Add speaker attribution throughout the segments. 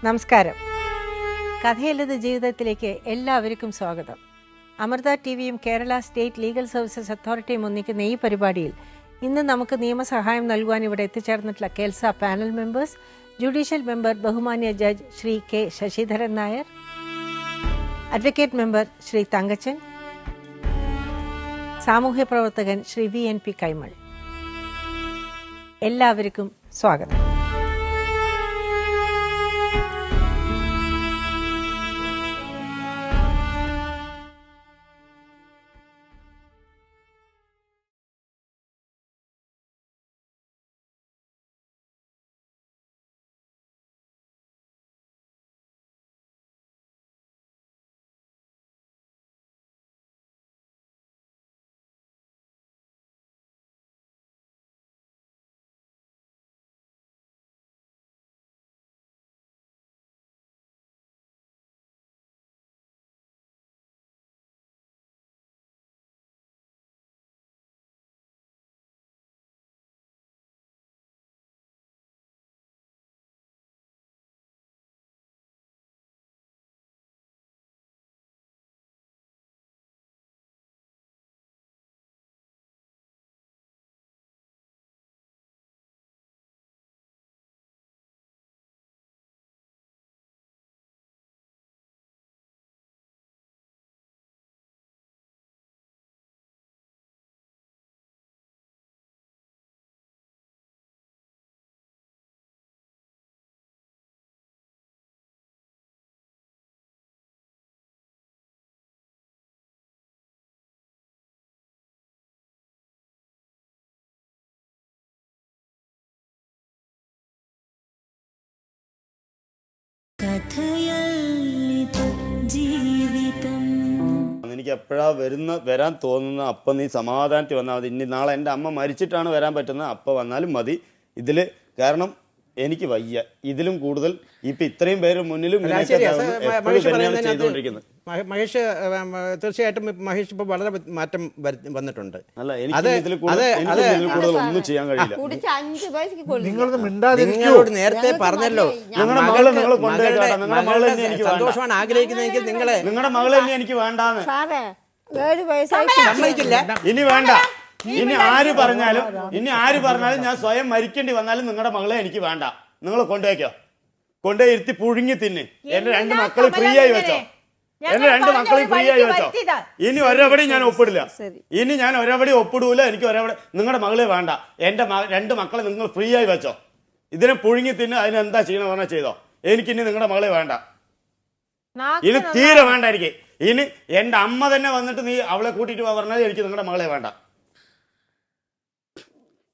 Speaker 1: നമസ്കാരം. കഥയല്ലത് ജീവിതത്തിലേക്ക് എല്ലാവർക്കും സ്വാഗതം. അമൃത ടിവിയും കേരള സ്റ്റേറ്റ് ലീഗൽ സർവീസസ് അതോറിറ്റിയും ഒന്നിക്കുന്ന ഈ പരിപാടിയിൽ ഇന്ന് നമുക്ക് നിയമസഹായം നൽകുവാൻ ഇവിടെ എത്തിച്ചേർന്നിട്ടുള്ള KELSA panel members, judicial member ബഹുമാന്യ judge Shri K Sasidharan Nair, advocate member Shri Thankachan, സാമൂഹ്യ പ്രവർത്തകൻ ശ്രീ VNP കൈമൾ. എല്ലാവർക്കും സ്വാഗതം.
Speaker 2: എനിക്ക് എപ്പോഴാ വരാൻ തോന്നുന്ന അപ്പം നീ സമാധാനത്തിൽ വന്നാൽ മതി. ഇനി നാളെ എൻ്റെ അമ്മ മരിച്ചിട്ടാണ് വരാൻ പറ്റുന്നത്, അപ്പം വന്നാലും മതി. ഇതിൽ കാരണം എനിക്ക് വയ്യ. ഇതിലും കൂടുതൽ ഇപ്പൊ ഇത്രയും പേര് മുന്നിലും ചെയ്തുകൊണ്ടിരിക്കുന്നത്.
Speaker 3: മഹേഷ് തീർച്ചയായിട്ടും മഹേഷ് ഇപ്പൊ വളരെ മാറ്റം വന്നിട്ടുണ്ട്.
Speaker 2: അല്ല, എനിക്ക് കൂടുതൽ ഒന്നും ചെയ്യാൻ കഴിയില്ല.
Speaker 3: നിങ്ങളോട് നേരത്തെ പറഞ്ഞല്ലോ, സന്തോഷമാണ് ആഗ്രഹിക്കുന്നതെങ്കിൽ
Speaker 2: നിങ്ങളുടെ മകളെ എനിക്ക് വേണ്ടാന്ന്
Speaker 3: സമ്മതിക്കില്ല.
Speaker 2: ഇനി വേണ്ട. ഇനി ആര് പറഞ്ഞാലും ഞാൻ സ്വയം മരിക്കേണ്ടി വന്നാലും നിങ്ങളുടെ മകളെ എനിക്ക് വേണ്ട. നിങ്ങൾ കൊണ്ടുപോയി ഇരുത്തി പുഴുങ്ങി തിന്ന്. എന്റെ 2 മക്കളും ഫ്രീ ആയി വെച്ചോ. ഇനി ഒരവടി ഞാൻ ഒപ്പിടില്ല. എനിക്ക് ഒരവടി നിങ്ങളുടെ മകളെ വേണ്ട. എന്റെ 2 മക്കളെ നിങ്ങൾ ഫ്രീ ആയി വെച്ചോ. ഇതിനെ പുഴുങ്ങി തിന്ന്. അതിനെന്താ ചെയ്യണം പറഞ്ഞാൽ ചെയ്തോ. എനിക്കിനി നിങ്ങളുടെ മകളെ വേണ്ട. ഇനി തീരെ വേണ്ട എനിക്ക്. ഇനി എന്റെ അമ്മ തന്നെ വന്നിട്ട് നീ അവളെ കൂട്ടിട്ട് പറഞ്ഞാൽ എനിക്ക് നിങ്ങളുടെ മകളെ വേണ്ട.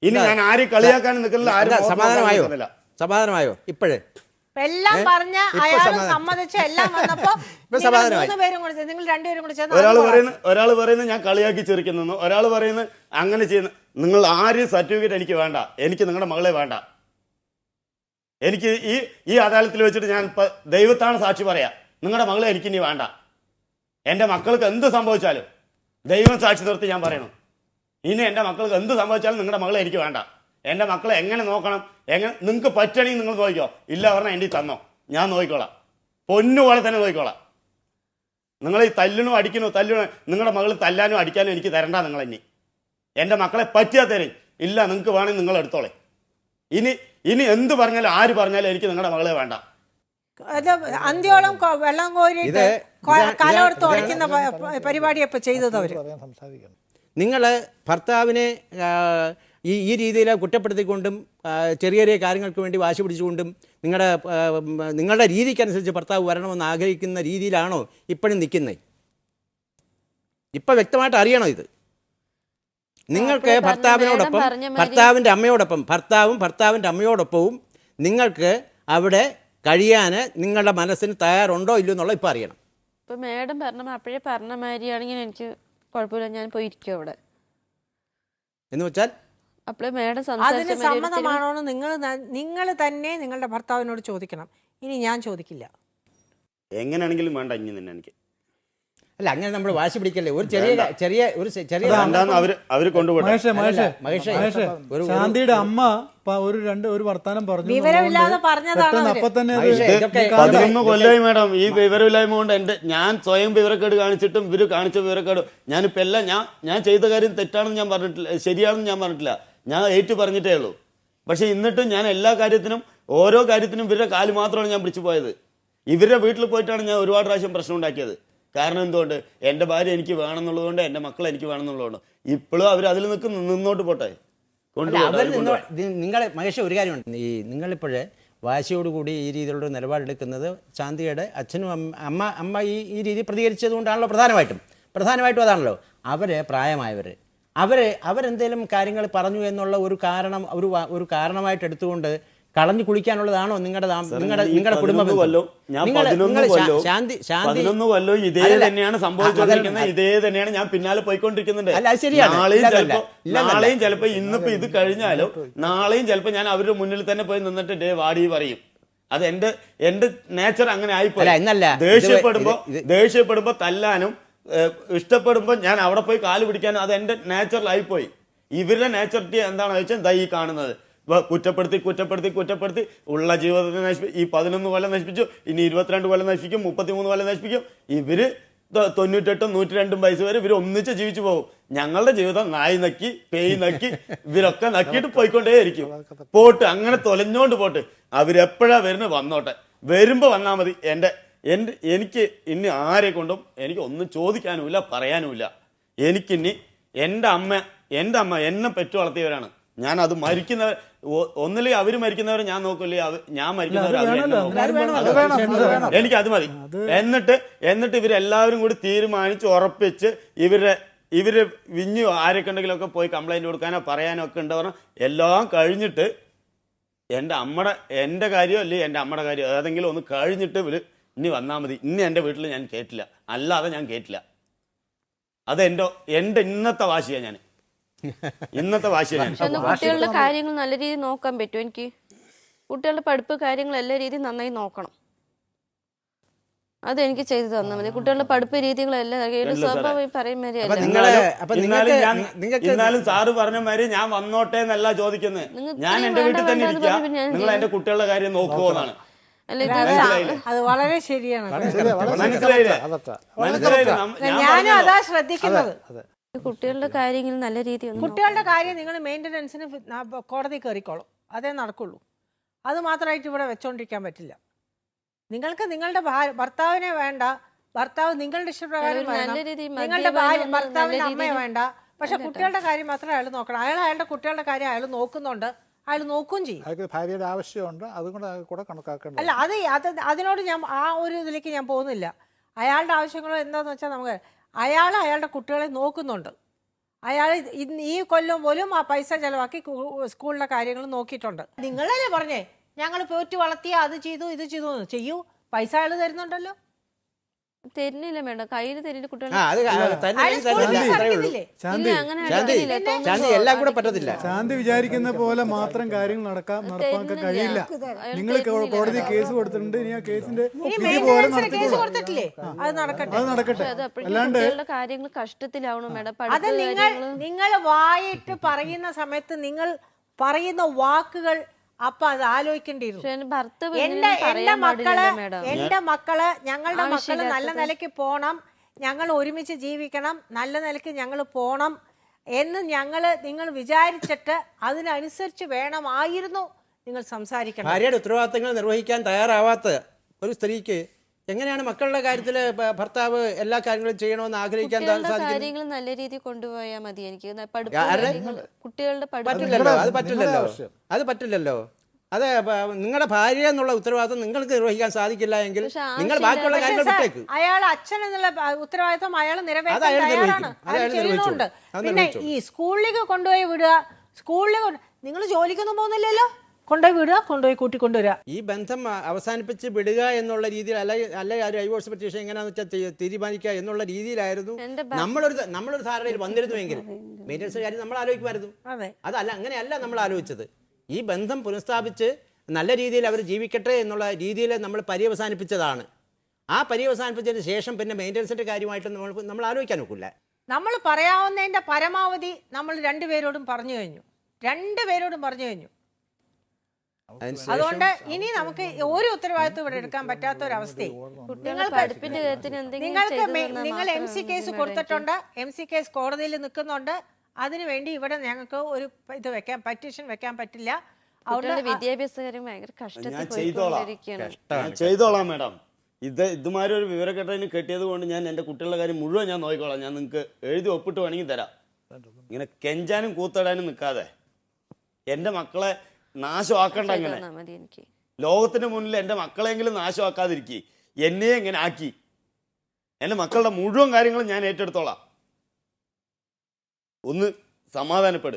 Speaker 2: ഇനി ഞാൻ ആരും കളിയാക്കാൻ നിൽക്കുന്നില്ല.
Speaker 3: സമാധാനമായോ ഇപ്പോഴേ?
Speaker 1: എല്ലാം പറഞ്ഞ അയാൾ സമ്മതിച്ച എല്ലാം വന്നപ്പോ
Speaker 2: ഒരാൾ പറയുന്നത് ഞാൻ കളിയാക്കി ചെറിക്കുന്നു, ഒരാൾ പറയുന്നത് അങ്ങനെ ചെയ്യുന്നു. നിങ്ങൾ ആരും സർട്ടിഫിക്കറ്റ് എനിക്ക് വേണ്ട. എനിക്ക് നിങ്ങളുടെ മകളെ വേണ്ട. എനിക്ക് ഈ അദാലത്തിൽ വെച്ചിട്ട് ഞാൻ ഇപ്പൊ ദൈവത്താണ് സാക്ഷി പറയാ, നിങ്ങളുടെ മകളെ എനിക്കിനി വേണ്ട. എന്റെ മക്കൾക്ക് എന്ത് സംഭവിച്ചാലും ദൈവം സാക്ഷി നിർത്തി ഞാൻ പറയണം. ഇനി എന്റെ മക്കൾക്ക് എന്ത് സംഭവിച്ചാലും നിങ്ങളുടെ മകളെ എനിക്ക് വേണ്ട. എന്റെ മക്കളെ എങ്ങനെ നോക്കണം, നിങ്ങൾക്ക് പറ്റണമെങ്കിൽ നിങ്ങൾ നോക്കിക്കോ. ഇല്ല പറഞ്ഞാൽ എൻ്റെ തന്നോ, ഞാൻ നോക്കിക്കോളാം. പൊന്നുപോലെ തന്നെ നോക്കിക്കോളാം. നിങ്ങൾ ഈ തല്ലണോ അടിക്കണോ നിങ്ങളുടെ മകൾ തല്ലാനോ അടിക്കാനോ എനിക്ക് തരണ്ട. നിങ്ങൾ ഇനി എൻ്റെ മക്കളെ പറ്റിയാൽ തരും. ഇല്ല, നിങ്ങൾക്ക് വേണമെങ്കിൽ നിങ്ങൾ എടുത്തോളെ. ഇനി എന്ത് പറഞ്ഞാലും ആര് പറഞ്ഞാലും എനിക്ക് നിങ്ങളുടെ മകളെ വേണ്ട.
Speaker 1: അന്ത്യോളം വെള്ളം കോരിയിട്ട് കലോർത്ത് ഉടയ്ക്കുന്ന പരിപാടിയപ്പോൾ ചെയ്തത് അവർ.
Speaker 3: നിങ്ങൾ ഭർത്താവിനെ ഈ രീതിയിൽ കുറ്റപ്പെടുത്തിക്കൊണ്ടും ചെറിയ ചെറിയ കാര്യങ്ങൾക്ക് വേണ്ടി വാശി പിടിച്ചുകൊണ്ടും നിങ്ങളുടെ രീതിക്കനുസരിച്ച് ഭർത്താവ് വരണമെന്ന് ആഗ്രഹിക്കുന്ന രീതിയിലാണോ ഇപ്പോഴും നിൽക്കുന്നത്? ഇപ്പം വ്യക്തമായിട്ട് അറിയണോ ഇത്? നിങ്ങൾക്ക് ഭർത്താവിനോടൊപ്പം ഭർത്താവിൻ്റെ അമ്മയോടൊപ്പവും നിങ്ങൾക്ക് അവിടെ കഴിയാൻ നിങ്ങളുടെ മനസ്സിന് തയ്യാറുണ്ടോ ഇല്ലയോ എന്നുള്ള ഇപ്പം അറിയണം.
Speaker 4: ഇപ്പം മേഡം അപ്പോഴേ പറഞ്ഞ മാതിരിയാണെങ്കിൽ എനിക്ക് കുഴപ്പമില്ല, ഞാൻ പോയി ഇരിക്കും അവിടെ
Speaker 3: എന്ന് വെച്ചാൽ
Speaker 4: അപ്പോഴേ മേഡം
Speaker 1: അതിന് സമ്മതമാണോ നിങ്ങൾ തന്നെ നിങ്ങളുടെ ഭർത്താവിനോട് ചോദിക്കണം. ഇനി ഞാൻ ചോദിക്കില്ല.
Speaker 2: എങ്ങനെയാണെങ്കിലും വേണ്ട ഇനി തന്നെ എനിക്ക്.
Speaker 3: അല്ല, അങ്ങനെ നമ്മൾ വാശി പിടിക്കല്ലേ. ഒരു ചെറിയ
Speaker 2: അവര് കൊണ്ടുപോട്ടെ.
Speaker 5: ശാന്തിയുടെ അമ്മ ഒരു വർത്താനം പറഞ്ഞു,
Speaker 1: വിവരമില്ലാതെ പറഞ്ഞതാണ്.
Speaker 5: അപ്പൊ തന്നെ
Speaker 2: 11 കൊല്ലമായി മാഡം ഈ വിവരമില്ലായ്മ കൊണ്ട് ഞാൻ സ്വയം വിവരക്കേട് കാണിച്ചിട്ടും ഇവര് കാണിച്ച വിവരക്കേട് ഞാനിപ്പോ എല്ലാം ഞാൻ ചെയ്ത കാര്യം തെറ്റാണെന്ന് ഞാൻ പറഞ്ഞിട്ടില്ല, ശരിയാണെന്ന് ഞാൻ പറഞ്ഞിട്ടില്ല, ഞാൻ ഏറ്റു പറഞ്ഞിട്ടേ ഉള്ളൂ. പക്ഷെ എന്നിട്ടും ഞാൻ എല്ലാ കാര്യത്തിനും ഓരോ കാര്യത്തിനും ഇവരുടെ കാല് മാത്രമാണ് ഞാൻ പിടിച്ചു പോയത്. ഇവരുടെ വീട്ടിൽ പോയിട്ടാണ് ഞാൻ ഒരുപാട് പ്രാവശ്യം പ്രശ്നം ഉണ്ടാക്കിയത്. കാരണം എന്തുകൊണ്ട്? എൻ്റെ ഭാര്യ എനിക്ക് വേണമെന്നുള്ളതുകൊണ്ട്, എൻ്റെ മക്കൾ എനിക്ക് വേണമെന്നുള്ളതുകൊണ്ട്. ഇപ്പോഴും അവർ അതിൽ നിന്നോട്ട് പോട്ടെ.
Speaker 3: നിങ്ങൾ മഹേഷ് ഒരു കാര്യമുണ്ട്, നിങ്ങളിപ്പോഴേ വാശിയോടുകൂടി ഈ രീതിയിലുള്ള നിലപാടെടുക്കുന്നത് ശാന്തിയുടെ അച്ഛനും അമ്മ ഈ രീതി പ്രതികരിച്ചത് കൊണ്ടാണല്ലോ. പ്രധാനമായിട്ടും അതാണല്ലോ. അവരെന്തെങ്കിലും കാര്യങ്ങൾ പറഞ്ഞു എന്നുള്ള ഒരു കാരണമായിട്ട് എടുത്തുകൊണ്ട് കളഞ്ഞു കുളിക്കാനുള്ളതാണോ നിങ്ങളുടെ കുടുംബം?
Speaker 2: ഇതേ തന്നെയാണ് സംഭവിച്ചുകൊണ്ടിരിക്കുന്നത്, ഇതേ തന്നെയാണ് ഞാൻ പിന്നാലെ പോയിക്കൊണ്ടിരിക്കുന്നുണ്ട്. നാളെയും ചിലപ്പോ ഇന്നിപ്പോ ഇത് കഴിഞ്ഞാലോ നാളെയും ചിലപ്പോ ഞാൻ അവരുടെ മുന്നിൽ തന്നെ പോയി നിന്നിട്ട് ഡേ വാടി പറയും. അത് എന്റെ നേച്ചർ അങ്ങനെ ആയിപ്പോയി. ദേഷ്യപ്പെടുമ്പോ തല്ലാനും ഇഷ്ടപ്പെടുമ്പോ ഞാൻ അവിടെ പോയി കാല് പിടിക്കാനും അത് എന്റെ നേച്ചറിലായിപ്പോയി. ഇവരുടെ നേച്ചറിറ്റി എന്താണെന്ന് വെച്ചാൽ ഈ കാണുന്നത് കുറ്റപ്പെടുത്തി ഉള്ള ജീവിതത്തെ നശിപ്പിക്കും. ഈ 11 കൊല്ലം നശിപ്പിച്ചു, ഇനി 22 കൊല്ലം നശിപ്പിക്കും, 33 കൊല്ലം നശിപ്പിക്കും. ഇവര് 98, 102 വയസ്സ് വരെ ഇവർ ഒന്നിച്ച് ജീവിച്ചു പോകും. ഞങ്ങളുടെ ജീവിതം നായി നക്കി പേയ് നക്കി ഇവരൊക്കെ നക്കിയിട്ട് പോയിക്കൊണ്ടേയിരിക്കും. പോട്ട് അങ്ങനെ തൊലഞ്ഞോണ്ട് പോട്ട്. അവരെപ്പോഴാ വരുന്നത് വന്നോട്ടെ, വരുമ്പോ വന്നാൽ മതി. എനിക്ക് ഇനി ആരെ കൊണ്ടും എനിക്ക് ഒന്നും ചോദിക്കാനുമില്ല, പറയാനുമില്ല. എനിക്കിനി എൻ്റെ അമ്മ എന്നെ പെറ്റു വളർത്തിയവരാണ്. ഞാൻ അത് മരിക്കുന്നവർ ഒന്നില്ലെങ്കിൽ അവര് മരിക്കുന്നവരെ ഞാൻ നോക്കില്ലേ, ഞാൻ മരിക്കുന്നവർ എനിക്ക് അത് മതി. എന്നിട്ട് ഇവരെല്ലാവരും കൂടി തീരുമാനിച്ച് ഉറപ്പിച്ച് ഇവര് വിഞ്ഞു ആരൊക്കെ ഉണ്ടെങ്കിലൊക്കെ പോയി കംപ്ലൈന്റ് കൊടുക്കാനോ പറയാനോ ഒക്കെ ഉണ്ട് പറഞ്ഞാൽ എല്ലാം കഴിഞ്ഞിട്ട് എൻ്റെ കാര്യം അല്ലെങ്കിൽ എൻ്റെ അമ്മയുടെ കാര്യം ഏതെങ്കിലും ഒന്ന് കഴിഞ്ഞിട്ട് ഇവര് ഇനി വന്നാൽ മതി. ഇനി എൻ്റെ വീട്ടിൽ ഞാൻ കേട്ടില്ല, അല്ലാതെ ഞാൻ കേട്ടില്ല. അത് എൻ്റെ ഇന്നത്തെ വാശിയാണ്.
Speaker 4: കുട്ടികളുടെ കാര്യങ്ങൾ നല്ല രീതിയിൽ നോക്കാൻ പറ്റും. എനിക്ക് കുട്ടികളുടെ പഠിപ്പ് കാര്യങ്ങൾ എല്ലാ രീതിയും നന്നായി നോക്കണം. അതെനിക്ക് ചെയ്തു തന്നാൽ മതി. കുട്ടികളുടെ പഠിപ്പ് രീതികളെല്ലാം സ്വാഭാവികം പറയുമ്പോൾ
Speaker 2: സാറ് പറഞ്ഞ മാതിരി ഞാൻ വന്നോട്ടെ എന്നല്ല ചോദിക്കുന്നത്. ഞാൻ എന്റെ വീട്ടിൽ തന്നെ ഇരിക്കാം, നിങ്ങൾ എന്റെ കുട്ടികളുടെ കാര്യം നോക്കുമോ എന്നാണ്.
Speaker 1: അത് വളരെ ശരിയാണ്.
Speaker 2: മനസ്സിലായില്ലേ?
Speaker 1: ഞാനും അതാ ശ്രദ്ധിക്കുന്നത്.
Speaker 4: കുട്ടികളുടെ കാര്യങ്ങൾ നല്ല രീതിയിൽ
Speaker 1: കുട്ടികളുടെ കാര്യം നിങ്ങൾ മെയിൻ്റനൻസിന് കോടതി കയറിക്കോളും, അതേ നടക്കുള്ളൂ. അത് മാത്രമായിട്ട് ഇവിടെ വെച്ചോണ്ടിരിക്കാൻ പറ്റില്ല. നിങ്ങൾക്ക് നിങ്ങളുടെ ഭർത്താവിനെ വേണ്ട, ഭർത്താവ് നിങ്ങളുടെ ഇഷ്ടപ്രകാരം നിങ്ങളുടെ ഭർത്താവിന്റെ അമ്മയെ വേണ്ട. പക്ഷെ കുട്ടികളുടെ കാര്യം മാത്രമേ അയാൾ നോക്കണം. അയാളുടെ കുട്ടികളുടെ കാര്യം അയാൾ നോക്കുന്നുണ്ട്, അയാൾ നോക്കുകയും ചെയ്യും.
Speaker 6: ഭാര്യയുടെ ആവശ്യമുണ്ട്, അതുകൊണ്ട് കൂടെ കണക്കാക്കണം.
Speaker 1: അല്ല, അതിനോട് ഞാൻ ആ ഒരു ഇതിലേക്ക് ഞാൻ പോകുന്നില്ല. അയാളുടെ ആവശ്യങ്ങൾ എന്താന്ന് വെച്ചാൽ നമുക്ക് അയാളുടെ കുട്ടികളെ നോക്കുന്നുണ്ട്. അയാൾ ഈ കൊല്ലം പോലും ആ പൈസ ചെലവാക്കി സ്കൂളിലെ കാര്യങ്ങൾ നോക്കിയിട്ടുണ്ട്. നിങ്ങളല്ലേ പറഞ്ഞേ ഞങ്ങൾ പോറ്റി വളർത്തിയ അത് ചെയ്തു ഇത് ചെയ്തു. ചെയ്യൂ, പൈസ അയാൾ തരുന്നുണ്ടല്ലോ.
Speaker 4: തരുന്നില്ല മേഡം, കയ്യിൽ തരുന്ന കുട്ടികളെ
Speaker 5: ശാന്തി വിചാരിക്കുന്ന പോലെ മാത്രം കാര്യങ്ങൾ നടപ്പാക്കാൻ കഴിയില്ല. നിങ്ങൾ കോടതി കേസ് കൊടുത്തിട്ടുണ്ട്, ഇനി ആ കേസിന്റെ
Speaker 1: അത്
Speaker 5: നടക്കട്ടെ. അല്ലാണ്ട്
Speaker 4: കാര്യങ്ങൾ കഷ്ടത്തിലാവണം മേഡം.
Speaker 1: അത് നിങ്ങൾ വായിട്ട് പറയുന്ന സമയത്ത് നിങ്ങൾ പറയുന്ന വാക്കുകൾ അപ്പൊ അത് ആലോചിക്കേണ്ടിയിരുന്നു. എന്റെ മക്കള് ഞങ്ങളുടെ മക്കള് നല്ല നിലയ്ക്ക് പോണം, ഞങ്ങൾ ഒരുമിച്ച് ജീവിക്കണം, നല്ല നിലയ്ക്ക് ഞങ്ങൾ പോണം എന്ന് നിങ്ങൾ വിചാരിച്ചിട്ട് അതിനനുസരിച്ച് വേണമായിരുന്നു നിങ്ങൾ സംസാരിക്കണം.
Speaker 3: ഭാര്യയുടെ ഉത്തരവാദിത്തങ്ങൾ നിർവഹിക്കാൻ തയ്യാറാവാത്ത ഒരു സ്ത്രീക്ക് എങ്ങനെയാണ് മക്കളുടെ കാര്യത്തിൽ ഭർത്താവ് എല്ലാ കാര്യങ്ങളും ചെയ്യണമെന്ന് ആഗ്രഹിക്കാൻ
Speaker 4: കുട്ടികളുടെ
Speaker 3: സാധിക്കുന്നത്?
Speaker 4: കാര്യങ്ങൾ നല്ല രീതിയിൽ കൊണ്ടുപോയാൽ മതി എനിക്ക്.
Speaker 3: ആരുടെ?
Speaker 4: കുട്ടികളുടെ
Speaker 3: പറ്റില്ലല്ലോ, അത്
Speaker 6: നിങ്ങളുടെ
Speaker 3: പറ്റില്ലല്ലോ,
Speaker 6: ആവശ്യം.
Speaker 3: അത് പറ്റില്ലല്ലോ. അത് നിങ്ങളുടെ ഭാര്യ എന്നുള്ള ഉത്തരവാദിത്വം നിങ്ങൾക്ക് നിർവഹിക്കാൻ സാധിക്കില്ല എങ്കിൽ
Speaker 4: പക്ഷെ
Speaker 3: നിങ്ങൾ
Speaker 4: ആവശ്യമില്ല.
Speaker 3: ബാക്കിയുള്ള
Speaker 1: പക്ഷേ
Speaker 3: കാര്യങ്ങൾ
Speaker 1: സാർ,
Speaker 3: വിട്ടേക്ക്.
Speaker 1: അയാൾ അച്ഛൻ എന്നുള്ള ഉത്തരവാദിത്വം അയാൾ നിറവേറ്റാൻ
Speaker 3: അത് അയാൾ
Speaker 1: തയ്യാറാണ്.
Speaker 3: നിർവഹിക്കും. അത്
Speaker 1: അയാൾ
Speaker 3: അയാൾ
Speaker 1: ചെയ്യുന്നുണ്ട്.
Speaker 3: നിർവഹിച്ചോളും. അത്
Speaker 1: പിന്നെ
Speaker 3: നിർവഹിച്ചോളും.
Speaker 1: ഈ സ്കൂളിലേക്ക് കൊണ്ടുപോയി വിടുക, നിങ്ങൾ ജോലിക്കൊന്നും പോകുന്നില്ലല്ലോ, കൊണ്ടുപോയി വിടുക, കൊണ്ടുപോയി കൂട്ടിക്കൊണ്ടുവരിക.
Speaker 3: ഈ ബന്ധം അവസാനിപ്പിച്ച് വിടുക എന്നുള്ള രീതിയിൽ അല്ല ആ ഡൈവോഴ്സ് പെറ്റീഷൻ എങ്ങനെയാണെന്ന് വെച്ചാൽ തീരുമാനിക്കുക എന്നുള്ള രീതിയിലായിരുന്നു
Speaker 4: എന്റെ
Speaker 3: നമ്മളൊരു ധാരണയിൽ വന്നിരുന്നുവെങ്കിൽ മെയിൻ്റെനൻസ് കാര്യം നമ്മൾ ആലോചിക്കുമായിരുന്നു.
Speaker 1: അതെ.
Speaker 3: അതല്ല, അങ്ങനെയല്ല നമ്മൾ ആലോചിച്ചത്. ഈ ബന്ധം പുനഃസ്ഥാപിച്ച് നല്ല രീതിയിൽ അവർ ജീവിക്കട്ടെ എന്നുള്ള രീതിയിൽ നമ്മൾ പര്യവസാനിപ്പിച്ചതാണ്. ആ പര്യവസാനിപ്പിച്ചതിന് ശേഷം പിന്നെ മെയിൻ്റെനൻസിൻ്റെ കാര്യമായിട്ട് നമ്മൾ ആലോചിക്കാൻ ഒക്കില്ല.
Speaker 1: നമ്മൾ പറയാവുന്നതിന്റെ പരമാവധി നമ്മൾ രണ്ടുപേരോടും പറഞ്ഞു കഴിഞ്ഞു. അതുകൊണ്ട് ഇനി നമുക്ക് ഒരു ഉത്തരവാദിത്വം ഇവിടെ എടുക്കാൻ പറ്റാത്ത ഒരവസ്ഥയും നിങ്ങൾ MC കേസ് കൊടുത്തിട്ടുണ്ട്. MC കേസ് കോടതിയിൽ നിൽക്കുന്നുണ്ട്. അതിനുവേണ്ടി ഇവിടെ ഞങ്ങൾക്ക് ഒരു ഇത് വെക്കാൻ പെറ്റീഷൻ വെക്കാൻ പറ്റില്ല.
Speaker 4: അവരുടെ വിദ്യാഭ്യാസ കാര്യം ഭയങ്കര
Speaker 2: ഞാൻ ചെയ്തോളാം മാഡം. ഇതുമാതിരി ഒരു വിവരക്കെട്ടതിന് കെട്ടിയത് കൊണ്ട് ഞാൻ എൻ്റെ കുട്ടികളുടെ കാര്യം മുഴുവൻ ഞാൻ നോക്കിക്കോളാം. ഞാൻ നിങ്ങൾക്ക് എഴുതി ഒപ്പിട്ട് വേണമെങ്കിൽ തരാം. ഇങ്ങനെ കെഞ്ചാനും കൂത്തടാനും നിൽക്കാതെ എൻ്റെ മക്കളെ നാശമാക്കണ്ട. അങ്ങനെ ലോകത്തിന് മുന്നിൽ എൻ്റെ മക്കളെങ്കിലും നാശമാക്കാതിരിക്കി. എന്നെ ഇങ്ങനെ ആക്കി എൻ്റെ മക്കളുടെ മുഴുവൻ കാര്യങ്ങളും ഞാൻ ഏറ്റെടുത്തോളാം. ഒന്ന് സമാധാനപ്പെട്.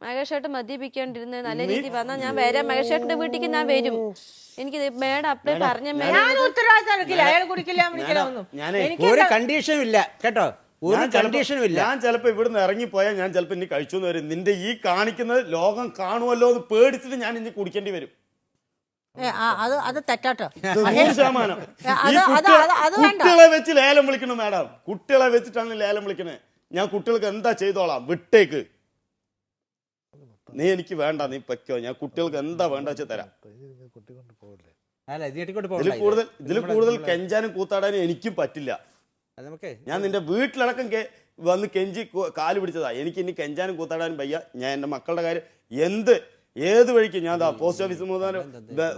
Speaker 4: മഹേഷേട്ട് മദ്യപിക്കാണ്ടിരുന്ന നല്ല രീതി വന്നാൽ ഞാൻ വരാം. മഹേഷേട്ടിന്റെ വീട്ടിലേക്ക് ഞാൻ വരും. എനിക്ക് മേഡം അപ്പളേ പറഞ്ഞ
Speaker 3: ഒരു കണ്ടീഷനും ഇല്ല കേട്ടോ, ഒരു കണ്ടീഷനും ഇല്ല.
Speaker 2: ഞാൻ ചിലപ്പോ ഇവിടുന്ന് ഇറങ്ങിപ്പോയാൽ ഞാൻ ചിലപ്പോ ഇനി കഴിച്ചു വരും. നിന്റെ ഈ കാണിക്കുന്നത് ലോകം കാണുമല്ലോ എന്ന് പേടിച്ചിട്ട് ഞാൻ ഇനി കുടിക്കേണ്ടി വരും.
Speaker 1: അത് തെറ്റാട്ടോ.
Speaker 2: 100%. കുട്ടികളെ വെച്ച് ലേലം വിളിക്കണം മാഡം. കുട്ടികളെ വെച്ചിട്ടാണ് ലേലം വിളിക്കണേ. ഞാൻ കുട്ടികൾക്ക് എന്താ ചെയ്തോളാം, വിട്ടേക്ക്. നീ എനിക്ക് വേണ്ട, നീ പൊയ്ക്കോ. ഞാൻ കുട്ടികൾക്ക് എന്താ വേണ്ട വെച്ചാൽ തരാം. ഇതിൽ കൂടുതൽ കെഞ്ചാനും കൂത്താടാനും എനിക്കും പറ്റില്ല. ഞാൻ നിന്റെ വീട്ടിലടക്കം വന്ന് കെഞ്ചി കാല് പിടിച്ചതാ. എനിക്ക് ഇനി കെഞ്ചാനും കൂത്താടാനും വയ്യ. ഞാൻ എൻ്റെ മക്കളുടെ കാര്യം ഏത് വഴിക്ക് ഞാൻ പോസ്റ്റ് ഓഫീസ് മുഖാന്തരം,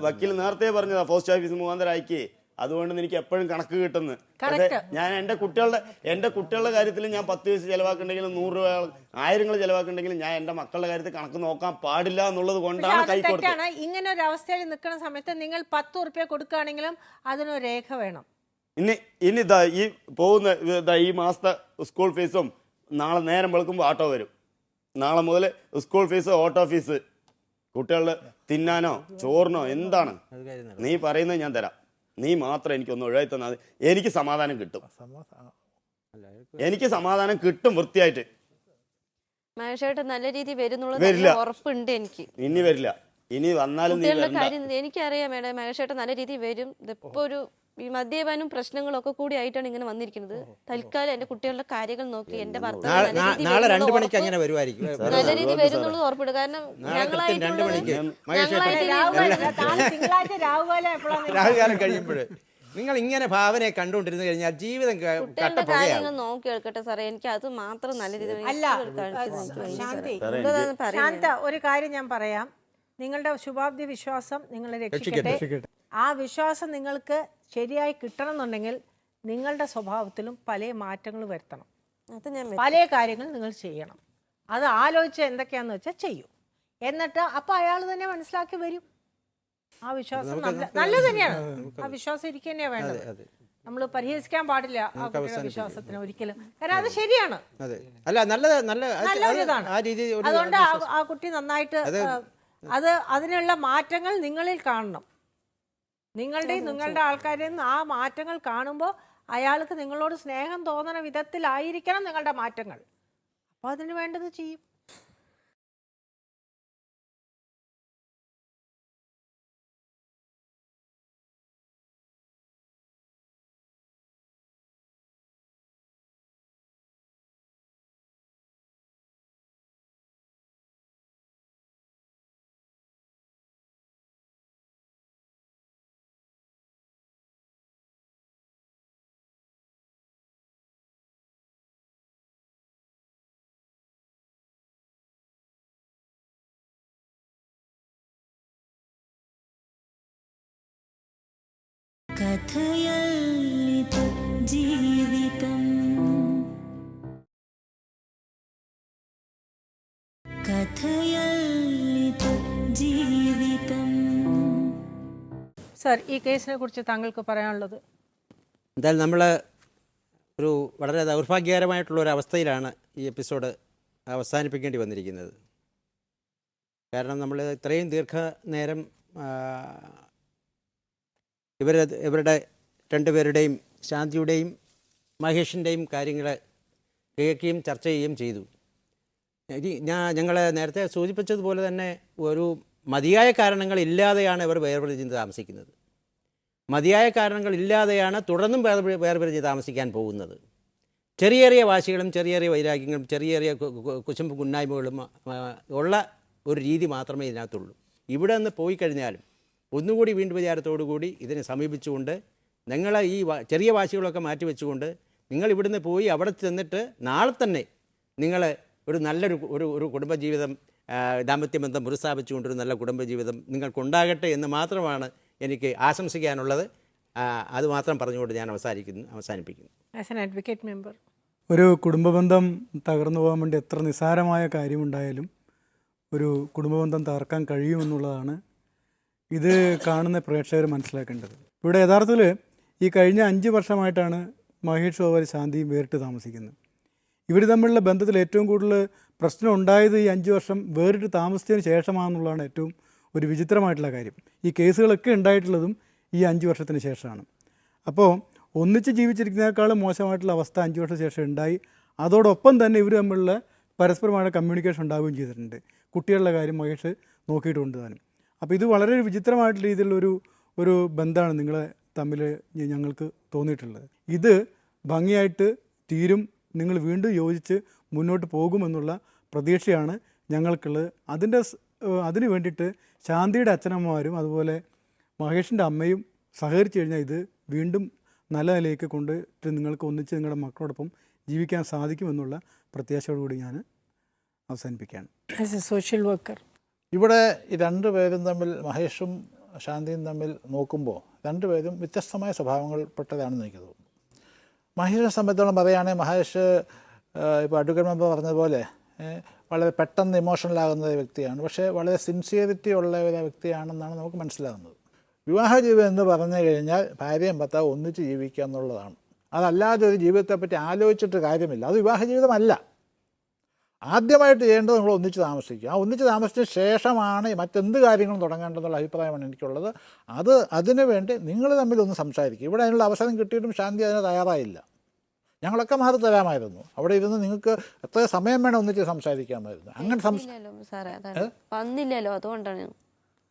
Speaker 2: വക്കീൽ നേരത്തെ പറഞ്ഞതാ പോസ്റ്റ് ഓഫീസ് മുഖാന്തരം അയക്കേ. അതുകൊണ്ട് എനിക്ക് എപ്പോഴും കണക്ക് കിട്ടുന്നു. ഞാൻ എൻ്റെ കുട്ടികളുടെ കാര്യത്തിൽ ഞാൻ 10 പൈസ ചെലവാക്കുന്നുണ്ടെങ്കിലും 100 രൂപ 1000 ചെലവാക്കുന്നുണ്ടെങ്കിലും ഞാൻ എൻ്റെ മക്കളുടെ കാര്യത്തിൽ കണക്ക് നോക്കാൻ പാടില്ല എന്നുള്ളത് കൊണ്ടാണ് കൈ കൊടുത്തത്.
Speaker 1: ഇങ്ങനെ ഒരു അവസ്ഥയിൽ നിൽക്കുന്ന സമയത്ത് നിങ്ങൾ 10 ഉറുപ്പ്യ കൊടുക്കുകയാണെങ്കിലും അതിനൊരു രേഖ വേണം.
Speaker 2: ഇനി ഈ പോകുന്ന ഈ മാസത്തെ സ്കൂൾ ഫീസും നാളെ നേരം വെളുക്കുമ്പോൾ ഓട്ടോ വരും. നാളെ മുതൽ സ്കൂൾ ഫീസ്, ഓട്ടോ ഫീസ്, കുട്ടികളുടെ തിന്നാനോ ചോറിനോ എന്താണ് നീ പറയുന്നത് ഞാൻ തരാം. നീ മാത്രം എനിക്കൊന്ന് ഒഴിവായി തന്നാൽ എനിക്ക് സമാധാനം കിട്ടും. വൃത്തിയായിട്ട്.
Speaker 4: മഹേഷേട്ട് നല്ല രീതി
Speaker 2: വരില്ല,
Speaker 4: ഉറപ്പുണ്ട് എനിക്ക്.
Speaker 2: ഇനി വരില്ല. ഇനി വന്നാലും
Speaker 4: എനിക്കറിയാം മേഡം, മഹേഷേട്ട് നല്ല രീതി വരും. ഇതിപ്പോ ഒരു ഈ മദ്യപാനും പ്രശ്നങ്ങളൊക്കെ കൂടി ആയിട്ടാണ് ഇങ്ങനെ വന്നിരിക്കുന്നത്. തൽക്കാലം എന്റെ കുട്ടികളുടെ കാര്യങ്ങൾ നോക്കി എന്റെ ഭർത്താവ്
Speaker 3: നാളെ 2 മണിക്ക് അങ്ങനെ വരുമായിരിക്കും.
Speaker 4: നല്ല രീതി വരുന്നുള്ളത് ഉറപ്പിടും. കാരണം
Speaker 3: രാഹുകാലം കഴിയുമ്പോൾ നിങ്ങൾ ഇങ്ങനെ ഭാവനയെ കണ്ടുകൊണ്ടിരുന്നു കഴിഞ്ഞാൽ ജീവിതം
Speaker 4: കുട്ടികളുടെ കാര്യങ്ങൾ നോക്കി എടുക്കട്ടെ സാറേ. എനിക്ക് അത് മാത്രം നല്ല രീതിയിൽ
Speaker 1: ഒരു കാര്യം ഞാൻ പറയാം. നിങ്ങളുടെ ശുഭാപ്തി വിശ്വാസം നിങ്ങളെ രക്ഷിക്കട്ടെ. ആ വിശ്വാസം നിങ്ങൾക്ക് ശരിയായി കിട്ടണം എന്നുണ്ടെങ്കിൽ നിങ്ങളുടെ സ്വഭാവത്തിലും പല മാറ്റങ്ങൾ വരുത്തണം. പല കാര്യങ്ങൾ നിങ്ങൾ ചെയ്യണം. അത് ആലോചിച്ച് എന്തൊക്കെയാന്ന് വെച്ചാൽ ചെയ്യൂ. എന്നിട്ട് അപ്പൊ അയാൾ തന്നെ മനസ്സിലാക്കി വരും. ആ വിശ്വാസം നല്ലത് തന്നെയാണ്. ആ വിശ്വാസം ഇരിക്കുക തന്നെയാണ് വേണ്ടത്. നമ്മൾ പരിഹസിക്കാൻ പാടില്ല ആ കുട്ടിയുടെ വിശ്വാസത്തിന് ഒരിക്കലും. കാരണം അത് ശരിയാണ്, നല്ലൊരിതാണ്. അതുകൊണ്ട് ആ കുട്ടി നന്നായിട്ട് അതിനുള്ള മാറ്റങ്ങൾ നിങ്ങളിൽ കാണണം. നിങ്ങളുടെ ആൾക്കാരിൽ നിന്ന് ആ മാറ്റങ്ങൾ കാണുമ്പോൾ അയാൾക്ക് നിങ്ങളോട് സ്നേഹം തോന്നുന്ന വിധത്തിലായിരിക്കണം നിങ്ങളുടെ മാറ്റങ്ങൾ. അപ്പോൾ അതിന് വേണ്ടത് ചെയ്യും.
Speaker 7: കഥയല്ലിതു ജീവിതം കഥയല്ലിതു ജീവിതം.
Speaker 1: സർ, ഈ കേസിനെ കുറിച്ച് താങ്കൾക്ക് പറയാനുള്ളത്?
Speaker 3: എന്തായാലും നമ്മൾ ഒരു വളരെ ദൗർഭാഗ്യകരമായിട്ടുള്ള ഒരു അവസ്ഥയിലാണ് ഈ എപ്പിസോഡ് അവസാനിപ്പിക്കേണ്ടി വന്നിരിക്കുന്നത്. കാരണം നമ്മൾ ഇത്രയും ദീർഘനേരം ഇവരുടെ രണ്ടുപേരുടെയും, ശാന്തിയുടെയും മഹേഷിൻ്റെയും കാര്യങ്ങൾ കേൾക്കുകയും ചർച്ച ചെയ്യുകയും ചെയ്തു. ഞങ്ങൾ നേരത്തെ സൂചിപ്പിച്ചതുപോലെ തന്നെ ഒരു മതിയായ കാരണങ്ങളില്ലാതെയാണ് ഇവർ വേർപിരിഞ്ഞ് താമസിക്കുന്നത്. മതിയായ കാരണങ്ങളില്ലാതെയാണ് തുടർന്നും വേർപിരിഞ്ഞ് താമസിക്കാൻ പോകുന്നത്. ചെറിയ ചെറിയ വാശികളും ചെറിയ ചെറിയ വൈരാഗ്യങ്ങളും ചെറിയ ചെറിയ കുശുമ്പ് കുന്നായ്മകളും ഉള്ള ഒരു രീതി മാത്രമേ ഇതിനകത്തുള്ളൂ. ഇവിടെ നിന്ന് പോയി കഴിഞ്ഞാലും ഒന്നുകൂടി വീണ്ടും വിചാരത്തോടുകൂടി ഇതിനെ സമീപിച്ചുകൊണ്ട് നിങ്ങൾ ഈ ചെറിയ വാശികളൊക്കെ മാറ്റിവെച്ചുകൊണ്ട് നിങ്ങൾ ഇവിടുന്ന് പോയി അവിടെ ചെന്നിട്ട് നാളെ തന്നെ നിങ്ങൾ ഒരു നല്ലൊരു ഒരു കുടുംബജീവിതം, ദാമ്പത്യബന്ധം പുനഃസ്ഥാപിച്ചുകൊണ്ടൊരു നല്ല കുടുംബജീവിതം നിങ്ങൾക്കുണ്ടാകട്ടെ എന്ന് മാത്രമാണ് എനിക്ക് ആശംസിക്കാനുള്ളത്. അത് മാത്രം പറഞ്ഞുകൊണ്ട് ഞാൻ അവസാനിപ്പിക്കുന്നു.
Speaker 1: ആസ് ആൻ അഡ്വക്കേറ്റ് മെമ്പർ,
Speaker 5: ഒരു കുടുംബബന്ധം തകർന്നു പോകാൻ വേണ്ടി എത്ര നിസ്സാരമായ കാര്യമുണ്ടായാലും ഒരു കുടുംബബന്ധം തകർക്കാൻ കഴിയുമെന്നുള്ളതാണ് ഇത് കാണുന്ന പ്രേക്ഷകർ മനസ്സിലാക്കേണ്ടത്. ഇവിടെ യഥാർത്ഥത്തിൽ ഈ കഴിഞ്ഞ 5 വർഷമായിട്ടാണ് മഹേഷ് അതുപോലെ ശാന്തിയും വേറിട്ട് താമസിക്കുന്നത്. ഇവർ തമ്മിലുള്ള ബന്ധത്തിൽ ഏറ്റവും കൂടുതൽ പ്രശ്നം ഉണ്ടായത് ഈ 5 വർഷം വേറിട്ട് താമസിച്ചതിന് ശേഷമാണെന്നുള്ളതാണ് ഏറ്റവും ഒരു വിചിത്രമായിട്ടുള്ള കാര്യം. ഈ കേസുകളൊക്കെ ഉണ്ടായിട്ടുള്ളതും ഈ 5 വർഷത്തിന് ശേഷമാണ്. അപ്പോൾ ഒന്നിച്ച് ജീവിച്ചിരിക്കുന്നതിനേക്കാളും മോശമായിട്ടുള്ള അവസ്ഥ 5 വർഷത്തിന് ശേഷം ഉണ്ടായി. അതോടൊപ്പം തന്നെ ഇവർ തമ്മിലുള്ള പരസ്പരമായ കമ്മ്യൂണിക്കേഷൻ ഉണ്ടാവുകയും ചെയ്തിട്ടുണ്ട്. കുട്ടികളുടെ കാര്യം മഹേഷ് നോക്കിയിട്ടുണ്ട് താനും. അപ്പോൾ ഇത് വളരെ വിചിത്രമായിട്ടുള്ള രീതിയിലുള്ളൊരു ബന്ധമാണ് നിങ്ങളെ തമ്മിൽ ഞങ്ങൾക്ക് തോന്നിയിട്ടുള്ളത്. ഇത് ഭംഗിയായിട്ട് തീരും, നിങ്ങൾ വീണ്ടും യോജിച്ച് മുന്നോട്ട് പോകുമെന്നുള്ള പ്രതീക്ഷയാണ് ഞങ്ങൾക്കുള്ളത്. അതിന് വേണ്ടിയിട്ട് ശാന്തിയുടെ അച്ഛനമ്മമാരും അതുപോലെ മഹേഷിൻ്റെ അമ്മയും സഹകരിച്ചു കഴിഞ്ഞാൽ ഇത് വീണ്ടും നല്ല നിലയിലേക്ക് കൊണ്ടിട്ട് നിങ്ങൾക്ക് ഒന്നിച്ച് നിങ്ങളുടെ മക്കളോടൊപ്പം ജീവിക്കാൻ സാധിക്കുമെന്നുള്ള പ്രത്യാശയോടുകൂടി ഞാൻ അവസാനിപ്പിക്കുകയാണ്.
Speaker 1: ആസ് എ സോഷ്യൽ വർക്കർ,
Speaker 6: ഇവിടെ ഈ രണ്ടുപേരും തമ്മിൽ, മഹേഷും ശാന്തിയും തമ്മിൽ നോക്കുമ്പോൾ രണ്ടുപേരും വ്യത്യസ്തമായ സ്വഭാവങ്ങൾപ്പെട്ടതാണെന്ന് എനിക്ക് തോന്നുന്നു. മഹേഷിനെ സംബന്ധിച്ചോളം പറയുകയാണെങ്കിൽ മഹേഷ് ഇപ്പോൾ അഡ്വക്കേറ്റ് മെമ്പർ പറഞ്ഞതുപോലെ വളരെ പെട്ടെന്ന് ഇമോഷണലാകുന്ന ഒരു വ്യക്തിയാണ്. പക്ഷേ വളരെ സിൻസിയറിറ്റി ഉള്ള ഒരു വ്യക്തിയാണെന്നാണ് നമുക്ക് മനസ്സിലാകുന്നത്. വിവാഹ ജീവിതം എന്ന് പറഞ്ഞു കഴിഞ്ഞാൽ ഭാര്യയും ഭർത്താവ് ഒന്നിച്ച് ജീവിക്കുക എന്നുള്ളതാണ്. അതല്ലാതെ ഒരു ജീവിതത്തെപ്പറ്റി ആലോചിച്ചിട്ട് കാര്യമില്ല. അത് വിവാഹ ജീവിതമല്ല. ആദ്യമായിട്ട് ചെയ്യേണ്ടത് നിങ്ങൾ ഒന്നിച്ച് താമസിക്കുക. ആ ഒന്നിച്ച് താമസിച്ചതിന് ശേഷമാണ് മറ്റെന്ത് കാര്യങ്ങളും തുടങ്ങേണ്ടതെന്നുള്ള അഭിപ്രായമാണ് എനിക്കുള്ളത്. അതിനു വേണ്ടി നിങ്ങൾ തമ്മിലൊന്ന് സംസാരിക്കുക. ഇവിടെ അതിനുള്ള അവസരം കിട്ടിയിട്ടും ശാന്തി അതിന് തയ്യാറായില്ല. ഞങ്ങളൊക്കെ മാറി തരാമായിരുന്നു. അവിടെ ഇരുന്ന് നിങ്ങൾക്ക് എത്ര സമയം വേണം ഒന്നിച്ച് സംസാരിക്കാമായിരുന്നു. അങ്ങനെ
Speaker 4: വന്നില്ലല്ലോ, അതുകൊണ്ടാണ്.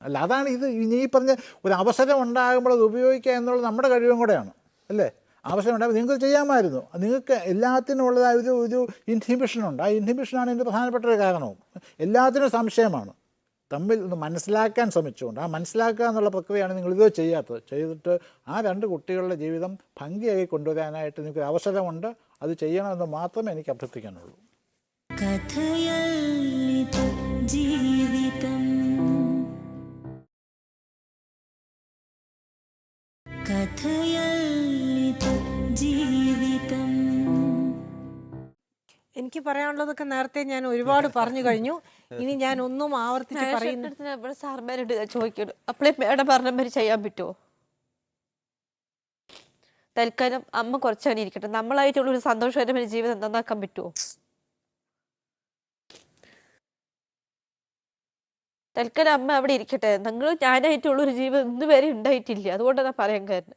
Speaker 6: അല്ല, അതാണ് ഇത് ഈ പറഞ്ഞ ഒരു അവസരം ഉണ്ടാകുമ്പോൾ അത് ഉപയോഗിക്കുക എന്നുള്ളത് നമ്മുടെ കഴിവും കൂടെയാണ്, അല്ലേ? അവസരം ഉണ്ടാകുമ്പോൾ നിങ്ങൾക്ക് ചെയ്യാമായിരുന്നു. നിങ്ങൾക്ക് എല്ലാത്തിനും ഉള്ളതായ ഒരു ഇൻഹിബിഷനുണ്ട്. ആ ഇൻഹിബിഷനാണ് ഇതിൻ്റെ പ്രധാനപ്പെട്ട ഒരു കാരണവും. എല്ലാത്തിനും സംശയമാണ്. തമ്മിൽ ഒന്ന് മനസ്സിലാക്കാൻ ശ്രമിച്ചുകൊണ്ട് ആ മനസ്സിലാക്കുക എന്നുള്ള പ്രക്രിയയാണ് നിങ്ങളിത് ചെയ്യാത്തത്. ചെയ്തിട്ട് ആ 2 കുട്ടികളുടെ ജീവിതം ഭംഗിയായി കൊണ്ടുവരാനായിട്ട് നിങ്ങൾക്ക് അവസരമുണ്ട്. അത് ചെയ്യണമെന്ന് മാത്രമേ എനിക്ക് അഭ്യർത്ഥിക്കാനുള്ളൂ.
Speaker 7: കഥയല്ലിതു ജീവിതം കഥയല്ലിതു ജീവിതം.
Speaker 1: എനിക്ക് പറയാനുള്ളതൊക്കെ നേരത്തെ ഞാൻ ഒരുപാട് പറഞ്ഞു കഴിഞ്ഞു. ഇനി ഞാൻ ഒന്നും ആവർത്തിച്ച് പറയുന്നു.
Speaker 4: ഇവിടെ സാർമാരോട് ചോദിക്കണം, അപ്പളേ മേഡം പറഞ്ഞ മാതിരി ചെയ്യാൻ പറ്റുമോ? തൽക്കാലം അമ്മ കുറച്ചാണ് ഇരിക്കട്ടെ, നമ്മളായിട്ടുള്ള ഒരു സന്തോഷകരമായ ജീവിതം നന്നാക്കാൻ പറ്റുമോ? തൽക്കാലം അമ്മ അവിടെ ഇരിക്കട്ടെ. നിങ്ങൾ ഞാനായിട്ടുള്ള ഒരു ജീവിതം ഇന്നുവരെ ഉണ്ടായിട്ടില്ല. അതുകൊണ്ടാണ് പറയാൻ കാരണം.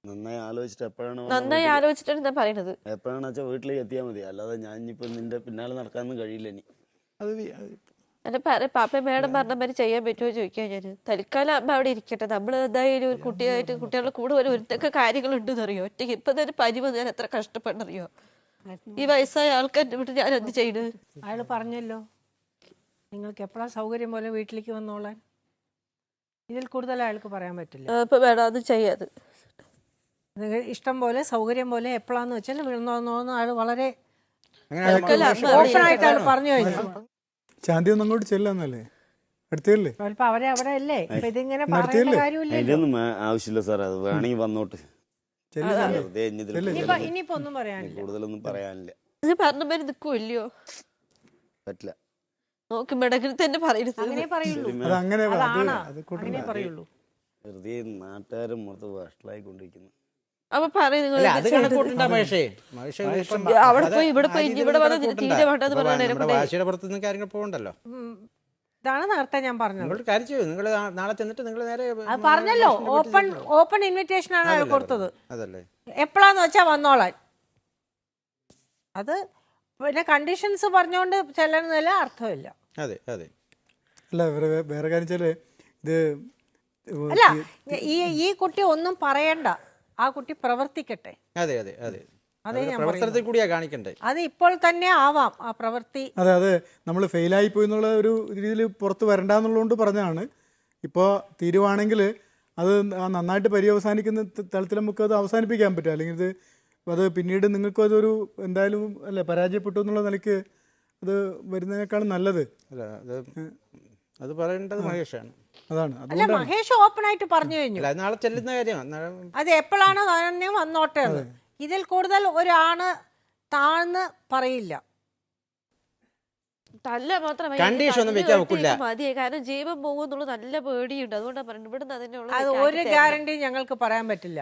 Speaker 2: നന്നായി ആലോചിച്ചിട്ട്
Speaker 4: നന്നായി ആലോചിച്ചിട്ടാണ് ഞാൻ പറയണത്.
Speaker 2: എപ്പോഴാണെന്ന് വെച്ചാൽ വീട്ടിലേക്ക് എത്തിയാൽ മതി. അല്ലാതെ ഞാൻ ഇനിയിപ്പോൾ നിന്റെ പിന്നാലെ നടക്കാനൊന്നും കഴിയില്ല. ഇനി
Speaker 4: എന്നെ പാപ്പ മേഡം പറഞ്ഞ മാതിരി ചെയ്യാൻ പറ്റുമോ ചോദിക്കാൻ ഞാൻ. തൽക്കാലം അമ്മ അവിടെ ഇരിക്കട്ടെ. നമ്മൾ എന്തായാലും ഒരു കുട്ടിയായിട്ട് കുട്ടികളുടെ കൂടെ ഒരു ഒരുത്തൊക്കെ കാര്യങ്ങളുണ്ടെന്ന് അറിയോ. ഒറ്റയ്ക്ക് ഇപ്പം തന്നെ പനി വന്ന് ഞാൻ എത്ര കഷ്ടപ്പെടറിയോ. ഈ വയസ്സായ ആൾക്കാരുടെ വീട്ടിൽ ഞാൻ എന്ത് ചെയ്യണത്?
Speaker 1: അയാൾ പറഞ്ഞല്ലോ നിങ്ങൾക്ക് എപ്പോഴാണ് സൗകര്യം പോലെ വീട്ടിലേക്ക് വന്നോളാൻ. ഇതിൽ കൂടുതൽ അയാൾക്ക് പറയാൻ പറ്റില്ല.
Speaker 4: ഇപ്പം വേണം അത് ചെയ്യാത്.
Speaker 1: ഇഷ്ടം പോലെ സൗകര്യം പോലെ എപ്പോഴാന്ന് വെച്ചാൽ വീഴുന്നോന്ന് അയാൾ വളരെ
Speaker 5: അങ്ങനെ
Speaker 1: ഓപ്പണായിട്ട് അയാൾ പറഞ്ഞു കഴിഞ്ഞു.
Speaker 5: ശാന്തി ഒന്നും അങ്ങോട്ട് ചെല്ലാന്നല്ലേ അടുത്തല്ലേ
Speaker 1: ചിലപ്പോ അവരെ അവിടെ അല്ലേ ഇപ്പൊ ഇതിങ്ങനെ പറയേണ്ട
Speaker 5: നടത്തിയല്ലേ?
Speaker 1: കാര്യമില്ല.
Speaker 2: അതിന്റെ ഒന്നും ആവശ്യമില്ല സാർ, അത് വേണമെങ്കിൽ വന്നോട്ട്. വെറുതെ
Speaker 1: ഇനിയിപ്പോ ഒന്നും പറയാനില്ല.
Speaker 2: കൂടുതലൊന്നും പറയാനില്ല.
Speaker 4: ഇത് പറഞ്ഞ പേര് നിൽക്കുമല്ലയോ
Speaker 2: പറ്റില്ല.
Speaker 4: നോക്ക് മെടകിൽ തന്നെ പറയരുത്.
Speaker 1: അങ്ങനെ പറയുള്ളൂ.
Speaker 5: അത് അങ്ങനെ
Speaker 1: അതാണ്
Speaker 5: അത്
Speaker 1: അങ്ങനെ പറയുള്ളൂ.
Speaker 2: വെറുതെ നാട്ടുകാരും മൊത്തം വഷളായിക്കൊണ്ടിരിക്കുന്നു.
Speaker 4: അപ്പൊ പറയും
Speaker 3: അല്ല അത് കണക്കൂട്ടണ്ട മഹേഷേ.
Speaker 4: അവിടെ പോയി ഇവിടെ പോയി ഇവിടെ വന്ന് തീരെ വേണ്ടെന്ന് പറയണേ.
Speaker 3: വാശിയുടെ പുറത്ത് നിന്ന് കാര്യങ്ങൾ പോകണ്ടല്ലോ.
Speaker 1: ഇതാണ് നേരത്തെ ഞാൻ പറഞ്ഞത്.
Speaker 3: നിങ്ങൾ കാര്യം ചെയ്യൂ, നിങ്ങൾ നാളെ ചെന്നിട്ട് നിങ്ങൾ നേരെ
Speaker 1: അത് പറഞ്ഞല്ലോ, ഓപ്പൺ ഇൻവിറ്റേഷൻ ആണ് അയാൾ കൊടുത്തത്.
Speaker 3: അതല്ലേ
Speaker 1: എപ്പോഴാന്ന് വെച്ചാ വന്നോളാൻ. അത് പിന്നെ കണ്ടീഷൻസ് പറഞ്ഞുകൊണ്ട് ചെല്ലുന്നതിൽ അർത്ഥമില്ല.
Speaker 3: അതെ അതെ.
Speaker 5: അല്ല വേറെ കാര്യം വെച്ചാല് ഇത്
Speaker 1: അല്ല, ഈ കുട്ടി ഒന്നും പറയണ്ട, ആ കുട്ടി പ്രവർത്തിക്കട്ടെ.
Speaker 3: അതെ അതെ അതെ.
Speaker 1: അതേ ഞാൻ
Speaker 3: പ്രവർത്തനത്തിൽ കൂടിയാ കാണിക്കണ്ടേ.
Speaker 1: അത് ഇപ്പോൾ തന്നെ ആവാം ആ പ്രവൃത്തി.
Speaker 5: അതെ നമ്മൾ ഫെയിലായി പോയി എന്നുള്ള ഒരു രീതിയിൽ പുറത്ത് വരണ്ടെന്നുള്ളതുകൊണ്ട് പറഞ്ഞതാണ്. ഇപ്പോൾ തീരുവാണെങ്കിൽ അത് നന്നായിട്ട് പര്യവസാനിക്കുന്ന തലത്തിൽ നമുക്കത് അവസാനിപ്പിക്കാൻ പറ്റും. അല്ലെങ്കിൽ അത് പിന്നീട് നിങ്ങൾക്കും അതൊരു എന്തായാലും അല്ലേ പരാജയപ്പെട്ടു എന്നുള്ള നിലയ്ക്ക് അത് വരുന്നതിനേക്കാളും നല്ലത്.
Speaker 3: അല്ല അത് പറയേണ്ടത് മഹേഷാണ്.
Speaker 5: അതാണ്.
Speaker 1: അല്ല, മഹേഷ് ഓപ്പൺ ആയിട്ട് പറഞ്ഞു കഴിഞ്ഞു.
Speaker 3: അല്ല നാളെ ചെല്ലുന്ന കാര്യമാണ്.
Speaker 1: അത് എപ്പോഴാണ് തന്നെ വന്നോട്ടെ എന്ന്. ഇതിൽ കൂടുതൽ ഒരാണ് താഴ്ന്ന് പറയില്ല.
Speaker 4: തല്ല മാത്രമേ
Speaker 3: കണ്ടീഷൻ ഒന്നും വെക്കാൻ ഒക്കില്ല.
Speaker 4: മതിയെ, കാരണം ജീവൻ പോകുന്നുള്ള നല്ല പേടിയുണ്ട്. അതുകൊണ്ടാണ് പറയുന്നത് ഇവിടുന്ന് അതിനുള്ള
Speaker 1: അത് ഒരു ഗ്യാരണ്ടി ഞങ്ങൾക്ക് പറയാൻ പറ്റില്ല.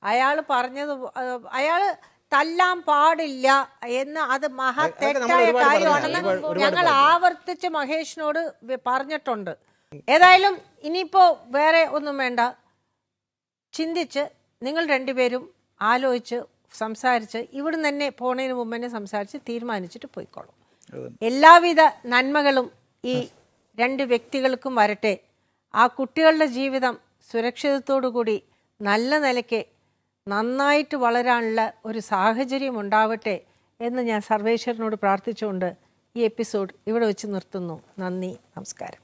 Speaker 1: അയാൾ പറഞ്ഞത് അയാള് തല്ലാൻ പാടില്ല എന്ന് അത് മഹാ തെറ്റായ കാര്യമാണെന്ന് ഞങ്ങൾ ആവർത്തിച്ച് മഹേഷിനോട് പറഞ്ഞിട്ടുണ്ട്. ഏതായാലും ഇനിയിപ്പോ വേറെ ഒന്നും വേണ്ട, ചിന്തിച്ച് നിങ്ങൾ രണ്ടുപേരും ആലോചിച്ച് സംസാരിച്ച് ഇവിടുന്ന് തന്നെ പോണതിന് മുമ്പ് തന്നെ സംസാരിച്ച് തീരുമാനിച്ചിട്ട് പോയിക്കോളും. എല്ലാവിധ നന്മകളും ഈ രണ്ട് വ്യക്തികൾക്കും വരട്ടെ. ആ കുട്ടികളുടെ ജീവിതം സുരക്ഷിതത്തോടു കൂടി നല്ല നിലയ്ക്ക് നന്നായിട്ട് വളരാനുള്ള ഒരു സാഹചര്യം ഉണ്ടാവട്ടെ എന്ന് ഞാൻ സർവേശ്വരനോട് പ്രാർത്ഥിച്ചുകൊണ്ട് ഈ എപ്പിസോഡ് ഇവിടെ വെച്ച് നിർത്തുന്നു. നന്ദി, നമസ്കാരം.